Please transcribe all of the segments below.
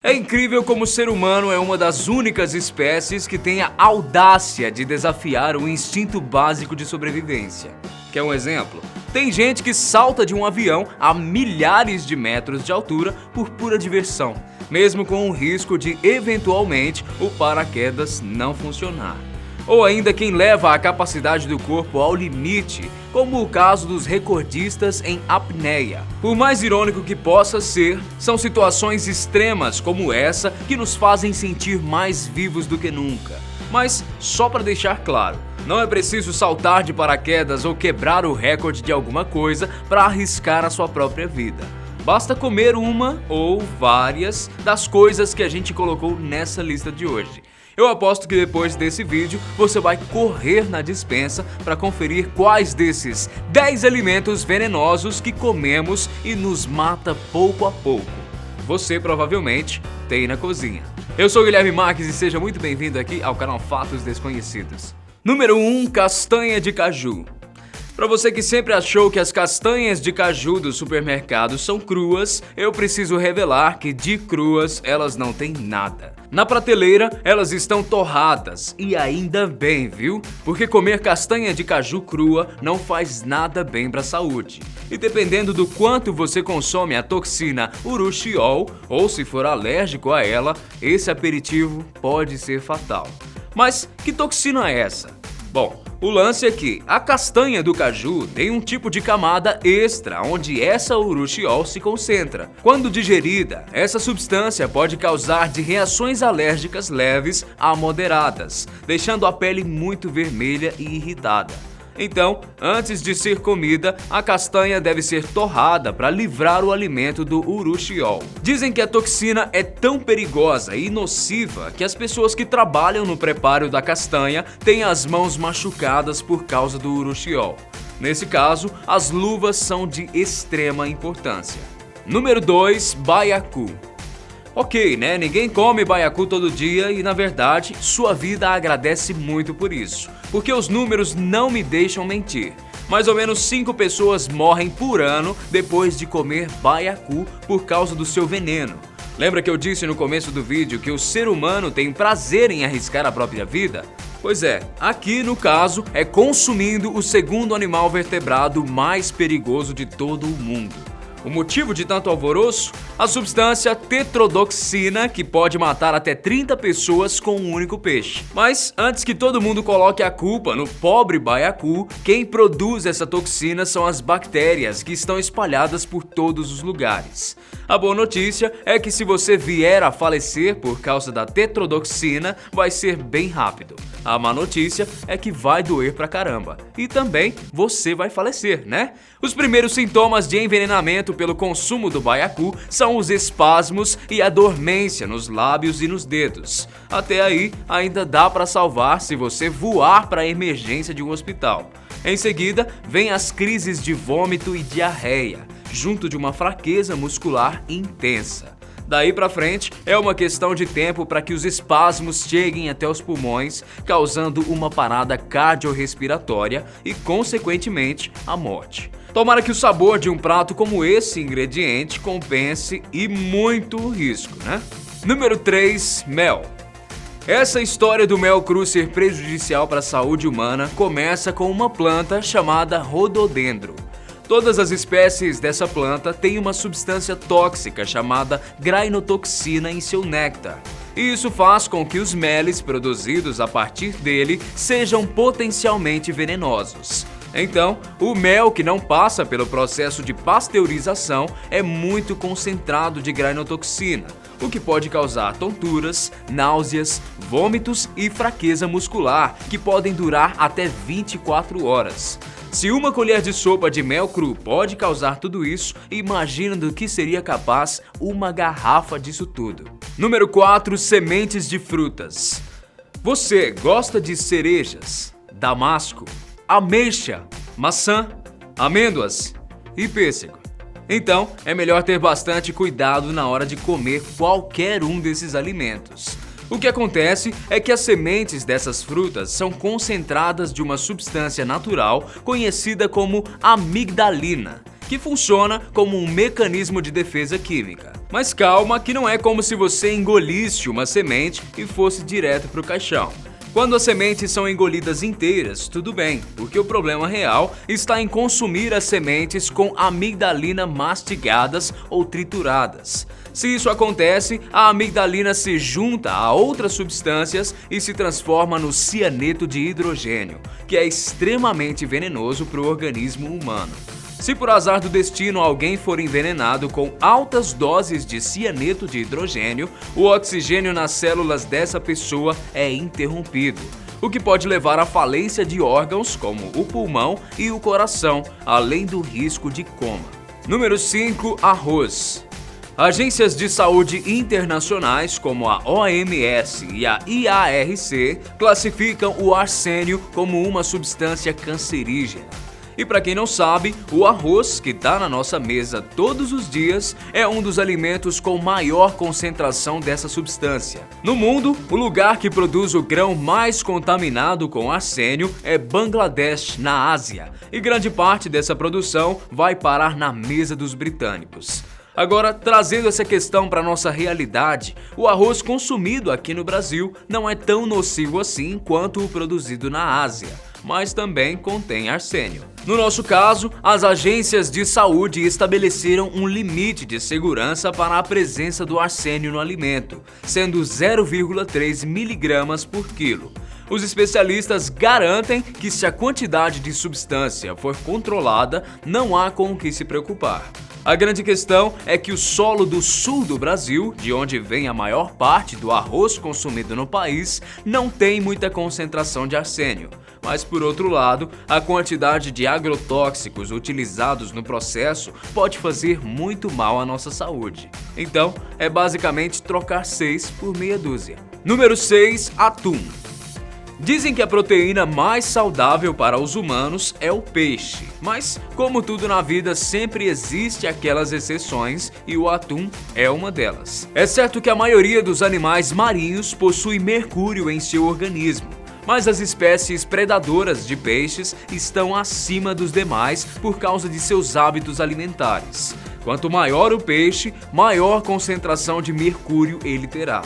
É incrível como o ser humano é uma das únicas espécies que tem a audácia de desafiar o instinto básico de sobrevivência. Quer um exemplo? Tem gente que salta de um avião a milhares de metros de altura por pura diversão, mesmo com o risco de, eventualmente, o paraquedas não funcionar. Ou ainda quem leva a capacidade do corpo ao limite, como o caso dos recordistas em apneia. Por mais irônico que possa ser, são situações extremas como essa que nos fazem sentir mais vivos do que nunca. Mas, só para deixar claro, não é preciso saltar de paraquedas ou quebrar o recorde de alguma coisa para arriscar a sua própria vida. Basta comer uma ou várias das coisas que a gente colocou nessa lista de hoje. Eu aposto que depois desse vídeo você vai correr na despensa para conferir quais desses 10 alimentos venenosos que comemos e nos mata pouco a pouco você provavelmente tem na cozinha. Eu sou Guilherme Marques e seja muito bem-vindo aqui ao canal Fatos Desconhecidos. Número 1. Castanha de caju. Para você que sempre achou que as castanhas de caju do supermercado são cruas, eu preciso revelar que de cruas elas não têm nada. Na prateleira, elas estão torradas, e ainda bem, viu? Porque comer castanha de caju crua não faz nada bem para a saúde. E dependendo do quanto você consome a toxina urushiol, ou se for alérgico a ela, esse aperitivo pode ser fatal. Mas que toxina é essa? Bom, o lance é que a castanha do caju tem um tipo de camada extra onde essa urushiol se concentra. Quando digerida, essa substância pode causar de reações alérgicas leves a moderadas, deixando a pele muito vermelha e irritada. Então, antes de ser comida, a castanha deve ser torrada para livrar o alimento do urushiol. Dizem que a toxina é tão perigosa e nociva que as pessoas que trabalham no preparo da castanha têm as mãos machucadas por causa do urushiol. Nesse caso, as luvas são de extrema importância. Número 2. Baiacu. Ok, né? Ninguém come baiacu todo dia e, na verdade, sua vida agradece muito por isso. Porque os números não me deixam mentir. Mais ou menos 5 pessoas morrem por ano depois de comer baiacu por causa do seu veneno. Lembra que eu disse no começo do vídeo que o ser humano tem prazer em arriscar a própria vida? Pois é, aqui no caso é consumindo o segundo animal vertebrado mais perigoso de todo o mundo. O motivo de tanto alvoroço? A substância tetrodotoxina, que pode matar até 30 pessoas com um único peixe. Mas antes que todo mundo coloque a culpa no pobre baiacu, quem produz essa toxina são as bactérias que estão espalhadas por todos os lugares. A boa notícia é que se você vier a falecer por causa da tetrodotoxina, vai ser bem rápido. A má notícia é que vai doer pra caramba. E também você vai falecer, né? Os primeiros sintomas de envenenamento pelo consumo do baiacu são os espasmos e a dormência nos lábios e nos dedos. Até aí, ainda dá pra salvar se você voar para a emergência de um hospital. Em seguida, vem as crises de vômito e diarreia, junto de uma fraqueza muscular intensa. Daí pra frente, é uma questão de tempo para que os espasmos cheguem até os pulmões, causando uma parada cardiorrespiratória e, consequentemente, a morte. Tomara que o sabor de um prato como esse ingrediente compense e muito risco, né? Número 3. Mel. Essa história do mel cru ser prejudicial para a saúde humana começa com uma planta chamada rododendro. Todas as espécies dessa planta têm uma substância tóxica chamada grainotoxina em seu néctar. E isso faz com que os meles produzidos a partir dele sejam potencialmente venenosos. Então, o mel que não passa pelo processo de pasteurização é muito concentrado de grainotoxina, o que pode causar tonturas, náuseas, vômitos e fraqueza muscular, que podem durar até 24 horas. Se uma colher de sopa de mel cru pode causar tudo isso, imagina do que seria capaz uma garrafa disso tudo. Número 4. Sementes de frutas. Você gosta de cerejas, damasco, ameixa, maçã, amêndoas e pêssego? Então, é melhor ter bastante cuidado na hora de comer qualquer um desses alimentos. O que acontece é que as sementes dessas frutas são concentradas de uma substância natural conhecida como amigdalina, que funciona como um mecanismo de defesa química. Mas calma que não é como se você engolisse uma semente e fosse direto para o caixão. Quando as sementes são engolidas inteiras, tudo bem, porque o problema real está em consumir as sementes com amigdalina mastigadas ou trituradas. Se isso acontece, a amigdalina se junta a outras substâncias e se transforma no cianeto de hidrogênio, que é extremamente venenoso para o organismo humano. Se por azar do destino alguém for envenenado com altas doses de cianeto de hidrogênio, o oxigênio nas células dessa pessoa é interrompido, o que pode levar à falência de órgãos como o pulmão e o coração, além do risco de coma. Número 5. Arroz. Agências de saúde internacionais como a OMS e a IARC classificam o arsênio como uma substância cancerígena. E para quem não sabe, o arroz, que está na nossa mesa todos os dias, é um dos alimentos com maior concentração dessa substância. No mundo, o lugar que produz o grão mais contaminado com arsênio é Bangladesh, na Ásia, e grande parte dessa produção vai parar na mesa dos britânicos. Agora, trazendo essa questão para nossa realidade, o arroz consumido aqui no Brasil não é tão nocivo assim quanto o produzido na Ásia, mas também contém arsênio. No nosso caso, as agências de saúde estabeleceram um limite de segurança para a presença do arsênio no alimento, sendo 0,3 miligramas por quilo. Os especialistas garantem que se a quantidade de substância for controlada, não há com o que se preocupar. A grande questão é que o solo do sul do Brasil, de onde vem a maior parte do arroz consumido no país, não tem muita concentração de arsênio. Mas, por outro lado, a quantidade de agrotóxicos utilizados no processo pode fazer muito mal à nossa saúde. Então, é basicamente trocar 6 por meia dúzia. Número 6. Atum. Dizem que a proteína mais saudável para os humanos é o peixe, mas como tudo na vida sempre existe aquelas exceções e o atum é uma delas. É certo que a maioria dos animais marinhos possui mercúrio em seu organismo, mas as espécies predadoras de peixes estão acima dos demais por causa de seus hábitos alimentares. Quanto maior o peixe, maior concentração de mercúrio ele terá.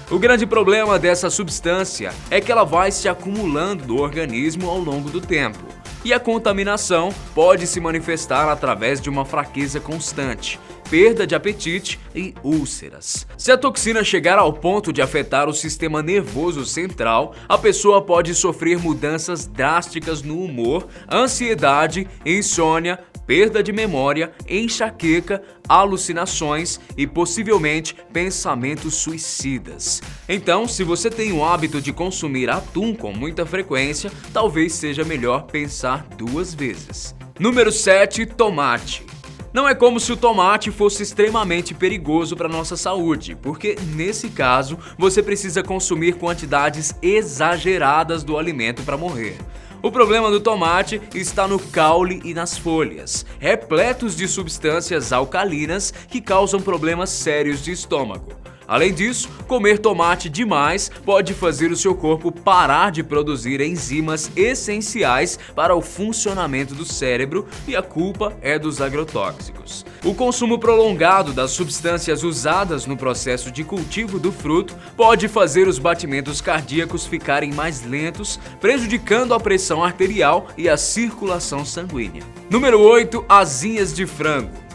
O grande problema dessa substância é que ela vai se acumulando no organismo ao longo do tempo, e a contaminação pode se manifestar através de uma fraqueza constante, perda de apetite e úlceras. Se a toxina chegar ao ponto de afetar o sistema nervoso central, a pessoa pode sofrer mudanças drásticas no humor, ansiedade, insônia, perda de memória, enxaqueca, alucinações e possivelmente pensamentos suicidas. Então, se você tem o hábito de consumir atum com muita frequência, talvez seja melhor pensar 2 vezes. Número 7. Tomate. Não é como se o tomate fosse extremamente perigoso para nossa saúde, porque nesse caso você precisa consumir quantidades exageradas do alimento para morrer. O problema do tomate está no caule e nas folhas, repletos de substâncias alcalinas que causam problemas sérios de estômago. Além disso, comer tomate demais pode fazer o seu corpo parar de produzir enzimas essenciais para o funcionamento do cérebro e a culpa é dos agrotóxicos. O consumo prolongado das substâncias usadas no processo de cultivo do fruto pode fazer os batimentos cardíacos ficarem mais lentos, prejudicando a pressão arterial e a circulação sanguínea. Número 8. Asinhas de frango.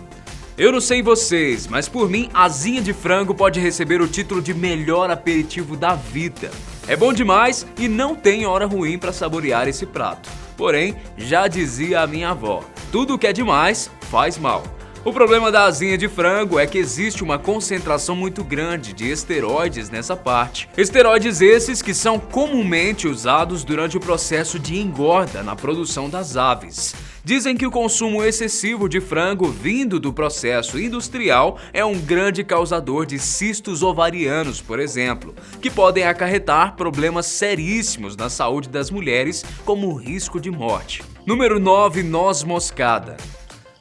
Eu não sei vocês, mas por mim, asinha de frango pode receber o título de melhor aperitivo da vida. É bom demais e não tem hora ruim para saborear esse prato. Porém, já dizia a minha avó, tudo que é demais faz mal. O problema da asinha de frango é que existe uma concentração muito grande de esteroides nessa parte. Esteroides esses que são comumente usados durante o processo de engorda na produção das aves. Dizem que o consumo excessivo de frango vindo do processo industrial é um grande causador de cistos ovarianos, por exemplo, que podem acarretar problemas seríssimos na saúde das mulheres, como o risco de morte. Número 9. Noz moscada.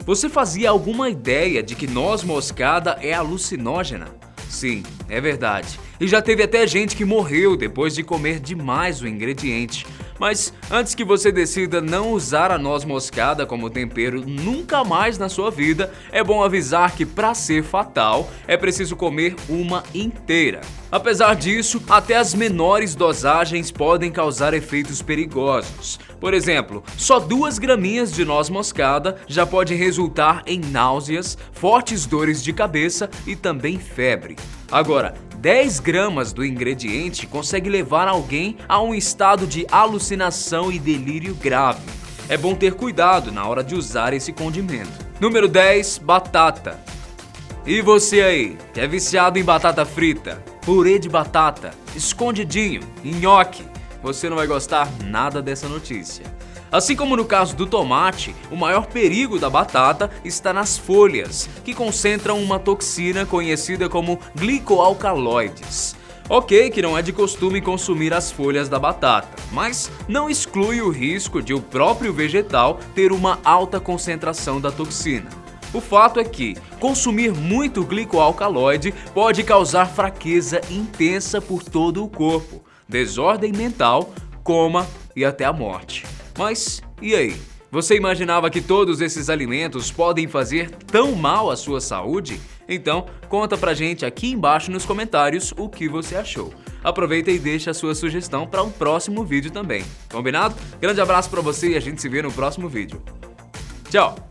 Você fazia alguma ideia de que noz moscada é alucinógena? Sim, é verdade. E já teve até gente que morreu depois de comer demais o ingrediente. Mas antes que você decida não usar a noz moscada como tempero nunca mais na sua vida, é bom avisar que para ser fatal é preciso comer uma inteira. Apesar disso, até as menores dosagens podem causar efeitos perigosos. Por exemplo, só 2 graminhas de noz moscada já pode resultar em náuseas, fortes dores de cabeça e também febre. Agora, 10 gramas do ingrediente consegue levar alguém a um estado de alucinação e delírio grave. É bom ter cuidado na hora de usar esse condimento. Número 10, batata. E você aí, que é viciado em batata frita, purê de batata, escondidinho, nhoque, você não vai gostar nada dessa notícia. Assim como no caso do tomate, o maior perigo da batata está nas folhas, que concentram uma toxina conhecida como glicoalcaloides. Ok que não é de costume consumir as folhas da batata, mas não exclui o risco de o próprio vegetal ter uma alta concentração da toxina. O fato é que consumir muito glicoalcaloide pode causar fraqueza intensa por todo o corpo, desordem mental, coma e até a morte. Mas e aí? Você imaginava que todos esses alimentos podem fazer tão mal à sua saúde? Então, conta pra gente aqui embaixo nos comentários o que você achou. Aproveita e deixa a sua sugestão para um próximo vídeo também. Combinado? Grande abraço pra você e a gente se vê no próximo vídeo. Tchau!